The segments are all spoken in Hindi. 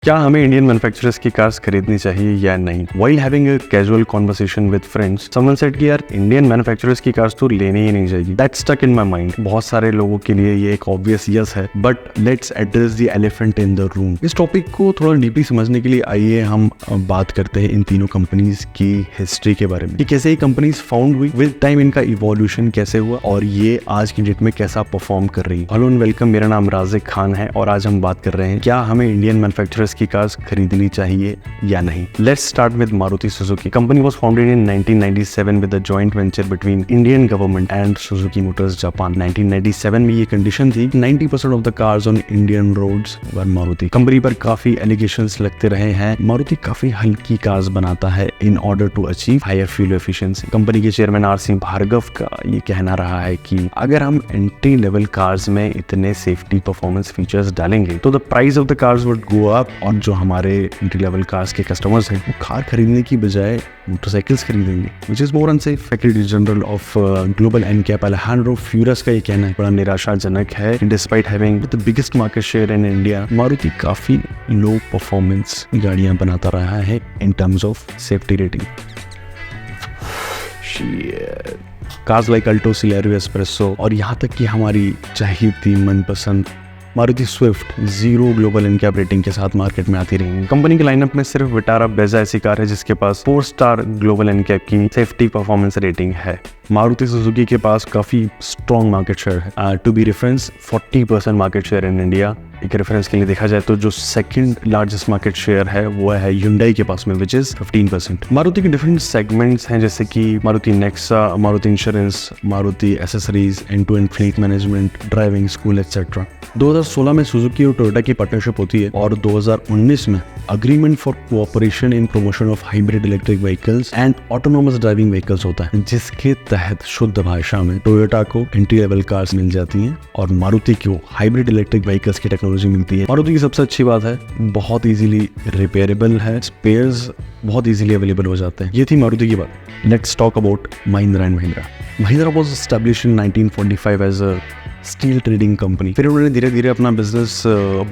क्या हमें इंडियन मैन्युफैक्चरर्स की कार्स खरीदनी चाहिए या नहीं? While having a casual conversation with friends, someone said कि यार इंडियन मैन्युफैक्चरर्स की कार्स तो लेनी ही नहीं चाहिए. That stuck in my mind. बहुत सारे लोगों के लिए ये एक obvious yes है, but let's address the elephant in the room. इस टॉपिक को थोड़ा डीपली समझने के लिए आइए हम बात करते हैं इन तीनों कंपनीज की हिस्ट्री के बारे में कि कैसे ये कंपनीज फाउंड हुई, विद टाइम इनका इवोल्यूशन कैसे हुआ और ये आज की डेट में कैसा परफॉर्म कर रही है. हेलो एंड वेलकम, मेरा नाम राजिक खान है और आज हम बात कर रहे हैं क्या हमें इंडियन मैन्युफैक्चरर्स की कार्स खरीदनी चाहिए या नहीं. Let's start with Maruti Suzuki. Company was founded in 1997 with a joint venture between Indian government and Suzuki Motors Japan. 1997 में ये कंडीशन थी 90% of the cars on Indian roads were Maruti. Company पर काफी एलिगेशंस लगते रहे हैं. मारुति काफी हल्की कार्स बनाता है in order to achieve higher fuel efficiency. Company के चेयरमैन आर.सी. भार्गव का ये कहना रहा है कि अगर हम एंट्री लेवल कार्स में इतने सेफ्टी परफॉर्मेंस फीचर्स डालेंगे तो the price of the cars would go up और जो हमारे एंट्री लेवल कार्स के कस्टमर्स हैं वो कार खरीदने की बजाय मोटरसाइकिल्स खरीदेंगे, which is more unsafe. Secretary general of Global NCAP Alejandro Furas का ये कहना है बड़ा निराशाजनक है. Despite having the biggest market share in India, Maruti काफी लो परफॉर्मेंस गाड़ियां बनाता रहा है in terms of safety rating. Cars like Alto, Celerio, Spresso और यहाँ तक कि हमारी चाहिए थी मनपसंद Maruti Swift zero Global NCAP rating के साथ मार्केट में आती रही. कंपनी के लाइनअप में सिर्फ विटारा ब्रेजा ऐसी कार है जिसके पास 4 स्टार ग्लोबल एनकैप की सेफ्टी परफॉर्मेंस रेटिंग है. मारुति सुजुकी के पास काफी स्ट्रॉन्ग मार्केट शेयर है. To be reference 40% market share in India. एक रेफरेंस के लिए देखा जाए तो जो सेकंड लार्जेस्ट मार्केट शेयर है वो है Hyundai के पास में, विच इज 15%. मारुति के डिफरेंट सेगमेंट्स हैं जैसे कि Maruti Nexa, Maruti insurance, Maruti accessories, end to end fleet management, driving school etcetera. 2016 में सुजुकी और टोयोटा की पार्टनरशिप होती है और 2019 में agreement for cooperation in promotion of hybrid electric vehicles and autonomous driving vehicles होता है, जिसके तहत शुद्ध भाषा में टोयोटा को एंट्री लेवल कार्स मिल जाती हैं और मारुति को हाइब्रिड इलेक्ट्रिक व्हीकल्स की टेक्नोलॉजी मिलती है. मारुति की सबसे अच्छी बात है बहुत इजीली रिपेयरेबल है, स्पेयर्स बहुत इजीली अवेलेबल हो जाते हैं. ये थी मारुति की बात. Let's talk about Mahindra and Mahindra. Mahindra was established in 1945 as a steel trading company. फिर उन्होंने धीरे धीरे अपना बिजनेस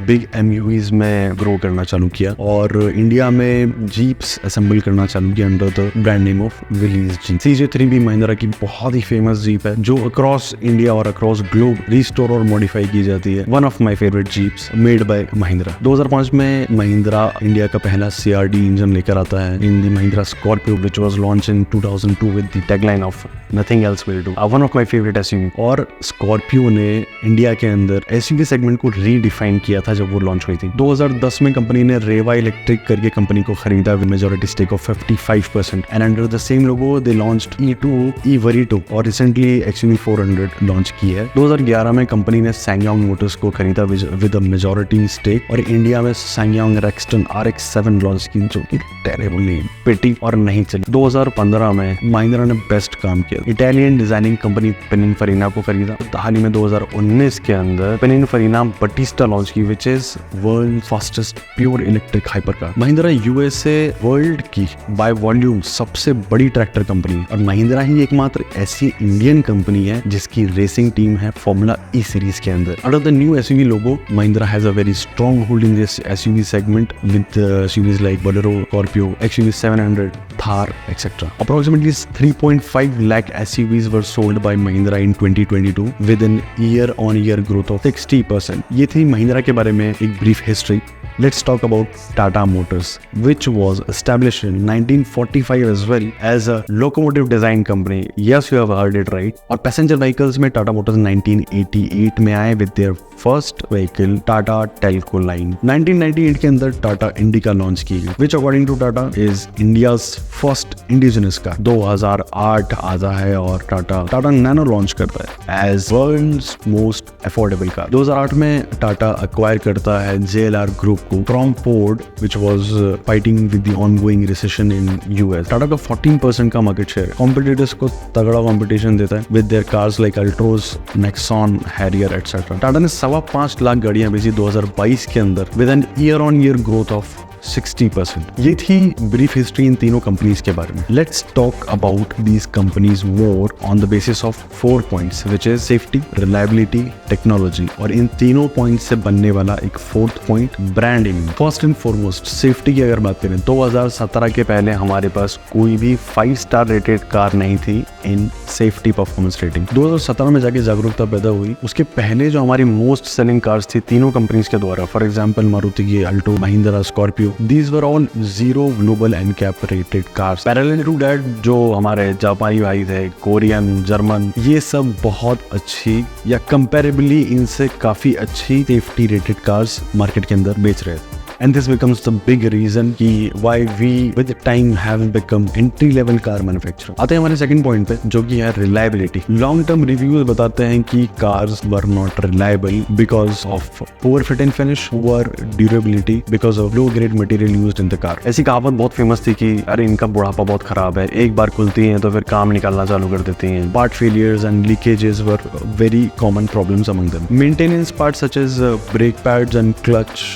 बिग एमयूवीज में ग्रो करना चालू किया और इंडिया में जीप्स असेंबल करना चालू किया under the brand name of Willys jeep. CJ3 भी महिंद्रा की बहुत ही फेमस जीप है जो अक्रॉस इंडिया और अक्रॉस ग्लोब रिस्टोर और मॉडिफाई की जाती है. One of my favourite jeeps made by Mahindra. 2005 में महिंद्रा इंडिया का पहला CRD इंजन लेकर आता है in the Mahindra Scorpio which was launch in 2002 with the tagline of nothing else will do. One of my favourite SUV. और स्कॉर्पियो ने इंडिया के अंदर एसयूवी सेगमेंट को रीडिफाइन किया था जब वो लॉन्च हुई थी. 2010 में कंपनी ने रेवा इलेक्ट्रिक करके कंपनी को खरीदा with majority stake of 55% and under the same logo they launched E2 E-Verito और रिसेंटली XUV 400 लॉन्च की है. 2011 में कंपनी ने SsangYong मोटर्स को खरीदा विद अ मेजॉरिटी स्टेक और इंडिया में SsangYong Rexton RX-7 लॉन्च की जो कि टेरेबली पिटी और नहीं चली. 2015 में महिंद्रा ने बेस्ट काम किया. इटालियन डिजाइनिंग कंपनी पिनिनफरीना को खरीदा. हाल ही में 2019 के अंदर पिनिनफरीना बटिस्टा लॉन्च की which is world fastest pure electric hypercar. Mahindra USA world की बाय वॉल्यूम सबसे बड़ी ट्रैक्टर कंपनी है और महिंद्रा ही एकमात्र ऐसी इंडियन कंपनी है जिसकी रेसिंग टीम है फॉर्मूला E सीरीज के अंदर. Under the new SUV logo Mahindra has a very strong hold in this SUV segment with SUVs like Bolero, Scorpio, XUV 700, Thar, etc. Approximately 3.5 lakh SUVs were sold by Mahindra in 2022 with an year-on-year growth of 60%. ये थी महिंद्रा के बारे में एक brief history. Let's talk about Tata Motors, which was established in 1945 as well as a locomotive design company. Yes, you have heard it right. और passenger vehicles में Tata Motors 1988 में आए with their first vehicle Tata Telco line. 1998 के अंदर Tata Indica लॉन्च की गई, which according to Tata is India's first indigenous car. 2008 आता है और Tata Nano लॉन्च करता है as world's most affordable car. 2008 में Tata acquire करता है JLR Group from Ford, which was fighting with the ongoing recession in US. Tata का 14% का मार्केट शेयर कॉम्पिटिटर्स को तगड़ा कंपटीशन देता है with their cars like Altroz, Nexon, Harrier, etc. Tata ने 5.25 लाख गाड़ियां बेची 2022 के अंदर with an year-on-year growth of 60%। ये थी ब्रीफ हिस्ट्री इन तीनों कंपनीज के बारे में। Let's talk about these companies more on the basis of 4 points which is safety, reliability, technology, और इन तीनों पॉइंट से बनने वाला एक fourth point, brand image. First and foremost safety की अगर बात करें, 2017 के पहले हमारे पास कोई भी 5 स्टार रेटेड कार नहीं थी इन सेफ्टी परफॉर्मेंस रेटिंग। 2017 में जाके जागरूकता पैदा हुई। उसके पहले जो हमारी मोस्ट सेलिंग कार्स थी तीनों कंपनीज के द्वारा, फॉर एग्जांपल मारुति की Alto, Mahindra Scorpio, these were all 0 global NCAP rated cars. Parallel to that जो हमारे जापानी भाई थे, कोरियन, जर्मन, ये सब बहुत अच्छी या कंपैरेबली इनसे काफी अच्छी सेफ्टी रेटेड कार्स मार्केट के अंदर बेच रहे थे। And this becomes the big reason कि why we with time have become entry level car manufacturer। आते हैं हमारे सेकंड पॉइंट पे, जो कि है reliability। लॉन्ग टर्म रिव्यूज बताते हैं कि cars were not reliable because of poor fit and finish, poor durability, because of low grade material used in the car। ऐसी कहावत बहुत फेमस थी कि अरे इनका बुढ़ापा बहुत खराब है, एक बार खुलती हैं तो फिर काम निकालना चालू कर देती हैं। Part failures and leakages were very common problems among them। Maintenance parts such as brake pads and clutch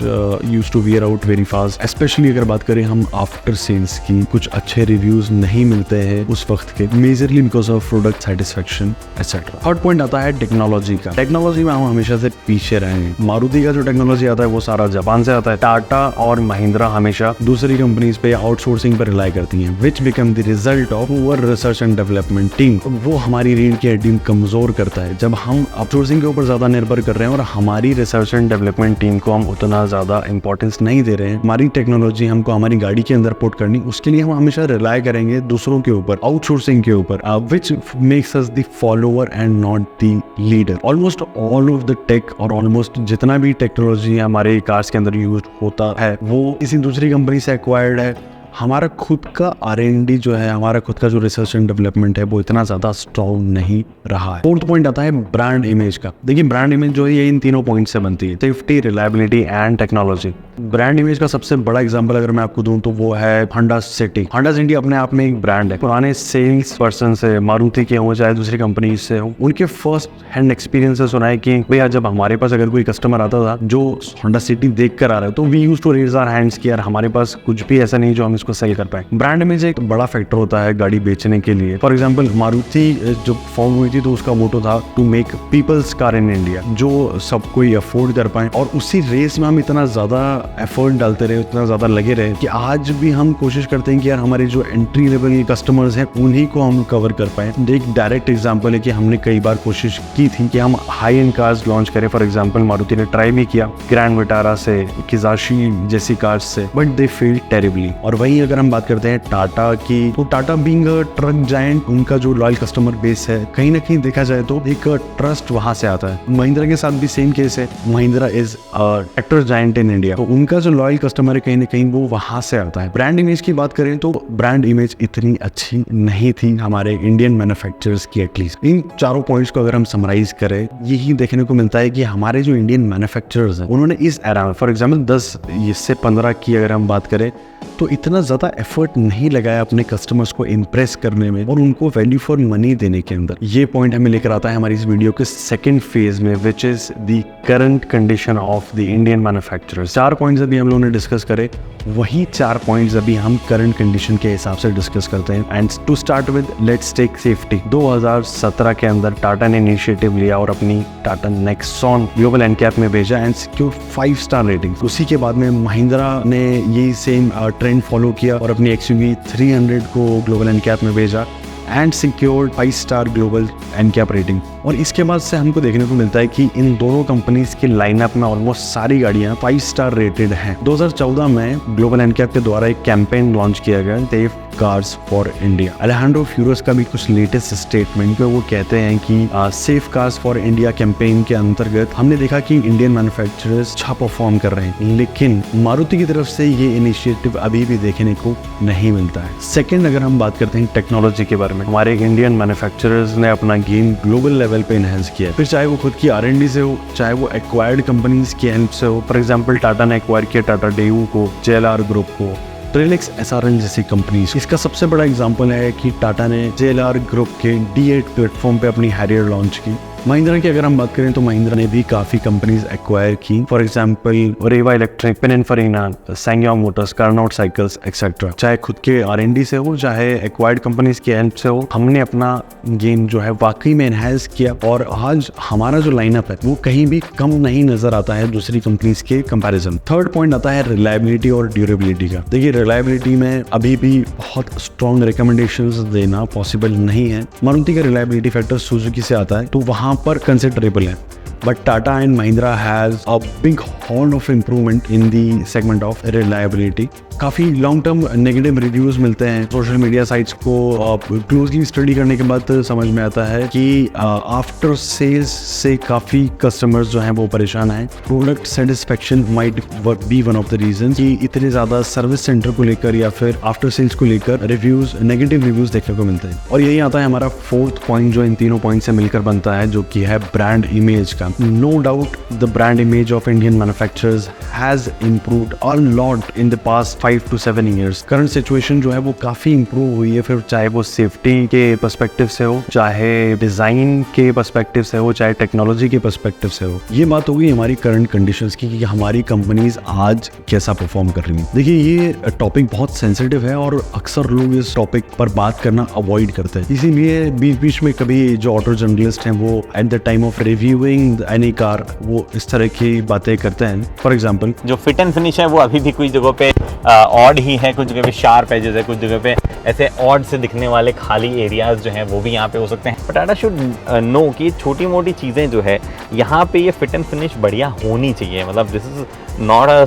used to wear out very fast। Especially अगर बात करें हम आफ्टर सेल्स की, कुछ अच्छे रिव्यूज नहीं मिलते हैं उस वक्त के, majorly because of product satisfaction etcetera. Third point आता है टेक्नोलॉजी का। टेक्नोलॉजी में हम हमेशा से पीछे रहे हैं। मारुति का जो टेक्नोलॉजी आता है वो सारा जापान से आता है। टाटा और महिंद्रा हमेशा दूसरी कंपनीज पे आउटसोर्सिंग पर रिलाई करती हैं, विच become the result of poor research and development team. वो हमारी रीढ़ की हड्डी कमजोर करता है जब हम आउटसोर्सिंग के ऊपर ज्यादा निर्भर कर रहे हैं और हमारी रिसर्च एंड डेवलपमेंट टीम को हम उतना ज्यादा इंपॉर्टेंस नहीं दे रहे हैं। हमारी टेक्नोलॉजी हमको हमारी गाड़ी के अंदर पुट करनी, उसके लिए हम हमेशा रिलाई करेंगे दूसरों के ऊपर, आउटसोर्सिंग के ऊपर, which makes us the follower and not the leader. Almost all of the tech और ऑलमोस्ट जितना भी टेक्नोलॉजी हमारे कार्स के अंदर यूज होता है वो किसी दूसरी कंपनी से एक्वायर्ड है। हमारा खुद का R&D जो है, हमारा खुद का जो रिसर्च एंड डेवलपमेंट है वो इतना ज्यादा स्ट्रॉन्ग नहीं रहा है। फोर्थ पॉइंट आता है ब्रांड इमेज का। देखिए ब्रांड इमेज जो है ये इन तीनों पॉइंट से बनती है, safety, reliability and technology. Brand image का सबसे बड़ा एग्जांपल अगर मैं आपको दूं तो वो है होंडा सिटी। होंडा सिटी अपने आप में एक ब्रांड है। पुराने सेल्स पर्सन से, मारुति के हो चाहे दूसरी कंपनी से हो, उनके फर्स्ट हैंड एक्सपीरियंस से सुना है कि भैया जब हमारे पास अगर कोई कस्टमर आता था जो होंडा सिटी देख कर आ रहा है तो we use to raise our hands कि यार हमारे पास कुछ भी ऐसा नहीं जो हम इसको सेल कर पाए। ब्रांड इमेज एक बड़ा फैक्टर होता है गाड़ी बेचने के लिए। फॉर एग्जांपल मारुति जब फॉर्म हुई थी तो उसका मोटो था to make peoples car in India, जो सब कोई अफोर्ड कर पाए। और उसी रेस में हम इतना ज्यादा एफर्ट डालते रहे, इतना ज्यादा लगे रहे कि आज भी हम कोशिश करते हैं कि यार हमारे जो एंट्री लेवल कस्टमर्स हैं उन्हीं को हम कवर कर पाए। एक डायरेक्ट एग्जांपल है कि हमने कई बार कोशिश की थी कि हम हाई एंड कार्स लॉन्च करें। फॉर एग्जांपल मारुति ने ट्राई भी किया ग्रैंड विटारा से, किजाशी जैसी कार्स से, बट दे फेल्ड टेरिबली। और वहीं अगर हम बात करते हैं टाटा की, तो Tata being a truck giant, उनका जो लॉयल कस्टमर बेस है कहीं ना कहीं देखा जाए तो एक ट्रस्ट वहां से आता है। महिंद्रा के साथ भी सेम केस है। Mahindra is tractor giant in India, तो उनका जो लॉयल कस्टमर है कहीं ना कहीं वो वहां से आता है। ब्रांड इमेज की बात करें तो ब्रांड इमेज इतनी अच्छी नहीं थी हमारे इंडियन मैन्युफैक्चरर्स की। एटलीस्ट इन चारों पॉइंट्स को अगर हम समराइज करें, यही देखने को मिलता है कि हमारे जो इंडियन मैन्युफैक्चरर्स हैं उन्होंने इस एरा में, फॉर एग्जाम्पल 10 से 15 की अगर हम बात करें, तो इतना ज़्यादा एफर्ट नहीं लगाया अपने कस्टमर्स को इम्प्रेस करने में और उनको वैल्यू फॉर मनी देने के अंदर। ये पॉइंट हमें लेकर आता है हमारी इस वीडियो के सेकंड फेज में, which is the current condition of the Indian manufacturers. 4 points अभी हम लोगों ने डिस्कस करे, वही 4 पॉइंट्स अभी हम करंट कंडीशन के हिसाब से डिस्कस करते हैं। And to start with, let's take safety. 2017 के अंदर टाटा ने इनिशिएटिव लिया और अपनी टाटा नेक्सॉन ग्लोबल एनकैप में भेजा एंड सिक्योर 5 स्टार रेटिंग। उसी के बाद में महिंद्रा ने यही सेम ट्रेंड फॉलो किया और अपनी XUV 300 को ग्लोबल एनकैप में भेजा and secured 5 star global NCAP rating. और इसके बाद से हमको देखने को मिलता है कि इन दोनों कंपनीज की लाइनअप में ऑलमोस्ट सारी गाड़ियां 5 स्टार रेटेड हैं। 2014 में ग्लोबल एनकैप के द्वारा एक कैंपेन लॉन्च किया गया, safe cars for India. Alejandro Furas का भी कुछ लेटेस्ट स्टेटमेंट पे वो कहते हैं कि safe cars for India campaign के अंतर्गत हमने देखा कि इंडियन मैन्युफैक्चरर्स अच्छा परफॉर्म कर रहे हैं, लेकिन मारुति की तरफ से ये इनिशिएटिव अभी भी देखने को नहीं मिलता है। सेकेंड, अगर हम बात करते हैं टेक्नोलॉजी के बारे में, हमारे इंडियन मैन्युफैक्चरर्स ने अपना गेम ग्लोबल लेवल पे एनहांस किया है। फिर चाहे वो खुद की R&D से हो, चाहे वो एक्वायर्ड कंपनीज की हेल्प से हो। फॉर एग्जांपल टाटा ने एक्वायर किया टाटा डेयू को, JLR ग्रुप को, ट्रेलेक्स, SRL जैसी कंपनीज। इसका सबसे बड़ा एग्जांपल है कि टाटा ने JLR ग्रुप के D8 प्लेटफॉर्म पे अपनी हैरियर लॉन्च की महिंद्रा की अगर हम बात करें तो महिंद्रा ने भी काफ़ी कंपनीज एक्वायर की, for example Reva electric, Pininfarina, SsangYong Motors, Carnot cycles etcetera. चाहे खुद के R&D से हो, चाहे एक्वायर्ड कंपनीज की हेल्प से हो, हमने अपना गेम जो है वाकई में एनहांस किया और आज हमारा जो लाइनअप है वो कहीं भी कम नहीं नजर आता है दूसरी कंपनीज के कंपैरिजन। थर्ड पॉइंट आता है रिलायबिलिटी और ड्यूरेबिलिटी का। देखिए रिलायबिलिटी में अभी भी बहुत स्ट्रॉन्ग रिकमेंडेशंस देना पॉसिबल नहीं है। मारुति का रिलायबिलिटी फैक्टर सुजुकी से आता है तो वहां पर कंसिडरेबल है, but Tata and Mahindra has a big horn of improvement in the segment of reliability। काफ़ी लॉन्ग टर्म नेगेटिव रिव्यूज़ मिलते हैं सोशल मीडिया साइट्स को क्लोजली स्टडी करने के बाद समझ में आता है कि आफ्टर सेल्स से काफ़ी कस्टमर्स जो हैं वो परेशान हैं। Product satisfaction might be one of the reason कि इतने ज़्यादा सर्विस सेंटर को लेकर या फिर आफ्टर सेल्स को लेकर रिव्यूज़, नेगेटिव रिव्यूज़ देखने को मिलते हैं। और यही आता है हमारा फोर्थ पॉइंट जो इन तीनों पॉइंट से मिलकर बनता है, जो कि है ब्रांड इमेज का। No doubt the brand image of Indian manufacturers has improved a lot in the past 5 to 7 years। Current situation जो है वो काफ़ी इंप्रूव हुई है, फिर चाहे वो सेफ्टी के पर्सपेक्टिव से हो, चाहे डिज़ाइन के पर्सपेक्टिव से हो, चाहे टेक्नोलॉजी के पर्सपेक्टिव से हो। ये बात होगी हमारी करंट कंडीशंस की कि हमारी कंपनीज आज कैसा परफॉर्म कर रही हैं। देखिए ये टॉपिक बहुत सेंसिटिव है और अक्सर लोग इस टॉपिक पर बात करना अवॉइड करते हैं, इसीलिए बीच बीच में कभी जो ऑटो जर्नलिस्ट हैं वो at the time of reviewing any car वो इस तरह की बातें करते हैं। फॉर एग्जांपल जो फिट एंड फिनिश है वो अभी भी कुछ जगहों पे ऑड ही है, कुछ जगह पे शार्प एजेस है, कुछ जगह पे ऐसे ऑड से दिखने वाले खाली एरियाज जो हैं वो भी यहाँ पे हो सकते हैं। बट टाटा शुड नो कि छोटी मोटी चीज़ें जो है यहाँ पे ये फिट एंड फिनिश बढ़िया होनी चाहिए। मतलब दिस इज नॉट अ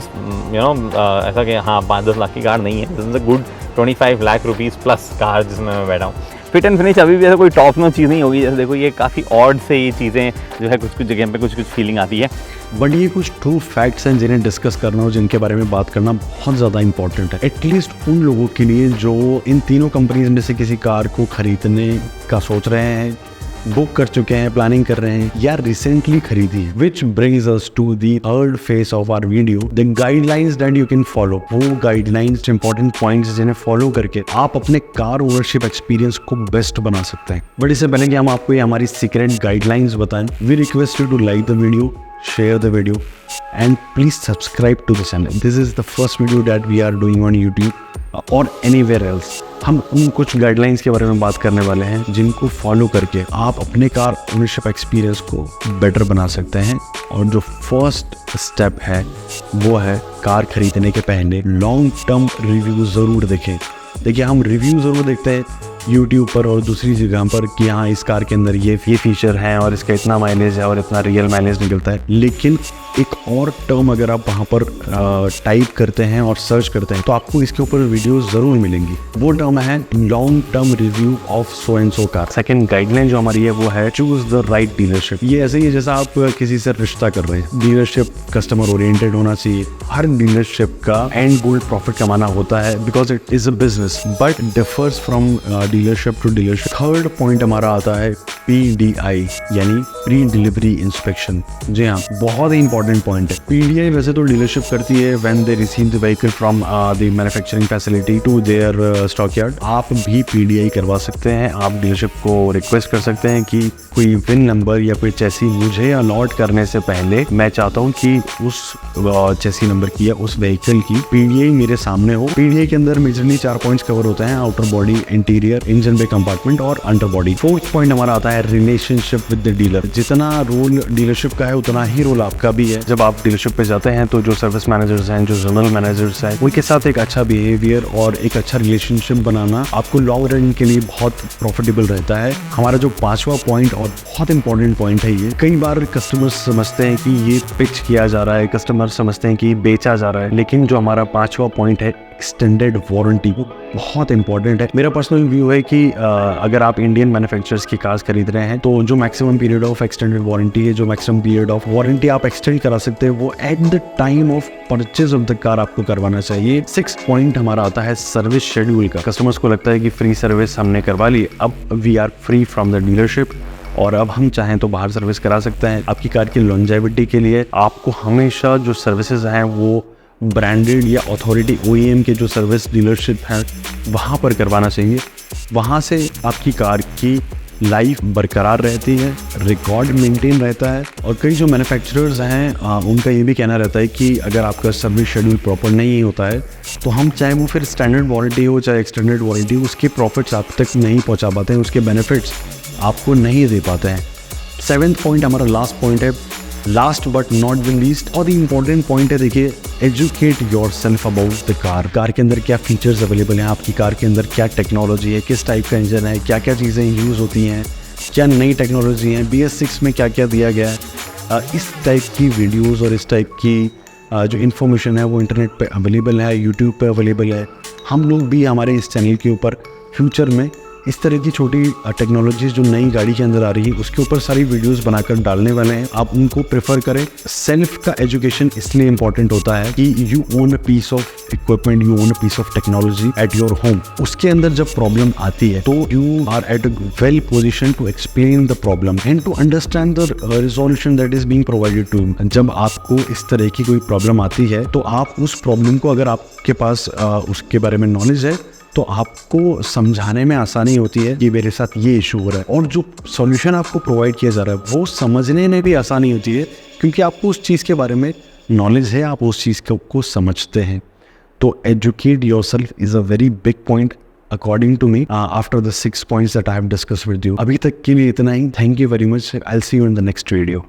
ऐसा कि हाँ 5-10 लाख की कार नहीं है, this is a good 25 lakh rupees plus car जिसमें मैं बैठा हूँ। फिट एंड फिनिश अभी भी ऐसा कोई टॉप नॉच चीज़ नहीं होगी। जैसे देखो ये काफ़ी ऑड से ये चीज़ें जो है कुछ जगह पे कुछ फीलिंग आती है। बट ये कुछ ट्रू फैक्ट्स हैं जिन्हें डिस्कस करना और जिनके बारे में बात करना बहुत ज़्यादा इंपॉर्टेंट है, एटलीस्ट उन लोगों के लिए जो इन तीनों कंपनीज में से किसी कार को खरीदने का सोच रहे हैं, बुक कर चुके हैं, प्लानिंग कर रहे हैं या रिसेंटली खरीदी है। Which brings us to the third phase of our video, the guidelines that you can follow. वो गाइडलाइंस, इंपॉर्टेंट पॉइंट्स जिन्हें फॉलो करके आप अपने कार ओनरशिप एक्सपीरियंस को बेस्ट बना सकते हैं। बट इससे पहले कि हम आपको ये हमारी सीक्रेट गाइडलाइंस बताएं, we request you to like the video, share the video and please subscribe to the channel। This is the first video that we are doing on YouTube or anywhere else। हम उन कुछ गाइडलाइंस के बारे में बात करने वाले हैं जिनको फॉलो करके आप अपने कार ओनरशिप एक्सपीरियंस को बेटर बना सकते हैं। और जो फर्स्ट स्टेप है वो है कार खरीदने के पहले लॉन्ग टर्म रिव्यू ज़रूर देखें। देखिए हम रिव्यू ज़रूर देखते हैं यूट्यूब पर और दूसरी जगह पर कि हाँ इस कार के अंदर ये फीचर हैं और इसका इतना माइलेज है और इतना रियल माइलेज निकलता है, लेकिन एक और टर्म अगर आप वहाँ पर टाइप करते हैं और सर्च करते हैं तो आपको इसके ऊपर वीडियोस ज़रूर मिलेंगी। वो टर्म है long term review of so and so car. Second guideline जो हमारी है वो है चूज द राइट डीलरशिप। ये ऐसे ही है जैसा आप किसी से रिश्ता कर रहे हैं, डीलरशिप कस्टमर ओरिएंटेड होना चाहिए। हर डीलरशिप का एंड गोल प्रॉफिट कमाना होता है because it is a business, but differs from dealership to dealership. Third point हमारा आता है PDI यानी प्री डिलीवरी इंस्पेक्शन। जी हाँ, बहुत ही इंपॉर्टेंट पॉइंट है। PDI वैसे तो डीलरशिप करती है when they receive the vehicle from the manufacturing facility to their stock yard. आप भी PDI करवा सकते हैं। आप डीलरशिप को रिक्वेस्ट कर सकते हैं कि कोई विन नंबर या कोई चेसी मुझे अलॉट करने से पहले मैं चाहता हूँ कि उस चेसी नंबर की या उस व्हीकल की PDI मेरे सामने हो। PDI के अंदर मेजरली 4 पॉइंट्स कवर होते हैं, outer body, interior, engine bay compartment और अंडर बॉडी। फोर्थ पॉइंट हमारा आता है रिलेशनशिप विद द डीलर। जितना रोल डीलरशिप का है उतना ही रोल आपका भी है। जब आप डीलरशिप पे जाते हैं तो जो सर्विस मैनेजर्स हैं, जो जनरल मैनेजर्स हैं, उनके साथ एक अच्छा बिहेवियर और एक अच्छा रिलेशनशिप बनाना आपको लॉन्ग रन के लिए बहुत प्रॉफिटेबल रहता है। हमारा जो 5वां पॉइंट और बहुत इंपॉर्टेंट पॉइंट है ये, कई बार कस्टमर्स समझते हैं कि ये पिच किया जा रहा है, कस्टमर समझते हैं कि बेचा जा रहा है, लेकिन जो हमारा 5वां पॉइंट है एक्सटेंडेड वारंटी, वो बहुत इंपॉर्टेंट है। मेरा पर्सनल व्यू है कि अगर आप इंडियन मैन्युफैक्चरर्स की कार्स खरीद रहे हैं तो जो maximum period of extended warranty है, जो मैक्सिमम पीरियड ऑफ वारंटी आप एक्सटेंड करा सकते हैं, वो at the time of purchase of the car आपको करवाना चाहिए। 6 पॉइंट हमारा आता है सर्विस शेड्यूल का। कस्टमर्स को लगता है कि फ्री सर्विस हमने करवा ली, अब we are free from the dealership और अब हम चाहें तो बाहर सर्विस करा सकते हैं। आपकी कार की लॉन्जेविटी के लिए आपको हमेशा जो सर्विसेज हैं वो ब्रांडेड या अथॉरिटी OEM के जो सर्विस डीलरशिप है वहाँ पर करवाना चाहिए। वहाँ से आपकी कार की लाइफ बरकरार रहती है, रिकॉर्ड मेंटेन रहता है। और कई जो मैन्युफैक्चरर्स हैं उनका ये भी कहना रहता है कि अगर आपका सर्विस शेड्यूल प्रॉपर नहीं होता है तो हम चाहे वो फिर स्टैंडर्ड वारंटी हो चाहे एक्सटेंडेड वारंटी हो, उसके प्रॉफिट्स आप तक नहीं पहुंचा पाते हैं, उसके बेनिफिट्स आपको नहीं दे पाते हैं। 7th पॉइंट हमारा लास्ट पॉइंट है, last but not the least, और इम्पॉर्टेंट पॉइंट है, देखिए, educate your self about the car. Car के अंदर क्या फीचर्स अवेलेबल हैं, आपकी कार के अंदर क्या टेक्नोलॉजी है, किस टाइप का इंजन है, क्या क्या चीज़ें यूज़ होती हैं, क्या नई टेक्नोलॉजी है, BS6 में क्या क्या दिया गया है। इस टाइप की वीडियोज़ और इस टाइप की जो इन्फॉर्मेशन है वो इंटरनेट पे अवेलेबल है, यूट्यूब पे अवेलेबल है। हम लोग भी हमारे इस चैनल के ऊपर फ्यूचर में इस तरह की छोटी टेक्नोलॉजीज जो नई गाड़ी के अंदर आ रही है उसके ऊपर सारी वीडियोस बनाकर डालने वाले हैं, आप उनको प्रेफर करें। सेल्फ का एजुकेशन इसलिए इंपॉर्टेंट होता है कि you own a piece of equipment, you own a piece of technology at your home. उसके अंदर जब प्रॉब्लम आती है तो you are at a well position to explain the problem and to understand the resolution that is being provided to you. जब आपको इस तरह की कोई प्रॉब्लम आती है तो आप उस प्रॉब्लम को, अगर आपके पास उसके बारे में नॉलेज है, तो आपको समझाने में आसानी होती है कि मेरे साथ ये इशू हो रहा है, और जो सॉल्यूशन आपको प्रोवाइड किया जा रहा है वो समझने में भी आसानी होती है क्योंकि आपको उस चीज़ के बारे में नॉलेज है, आप उस चीज़ को समझते हैं। तो educate yourself is a very big point according to me after the 6 points that I have discussed with you। अभी तक के लिए इतना ही। Thank you very much. I will see you in the next video.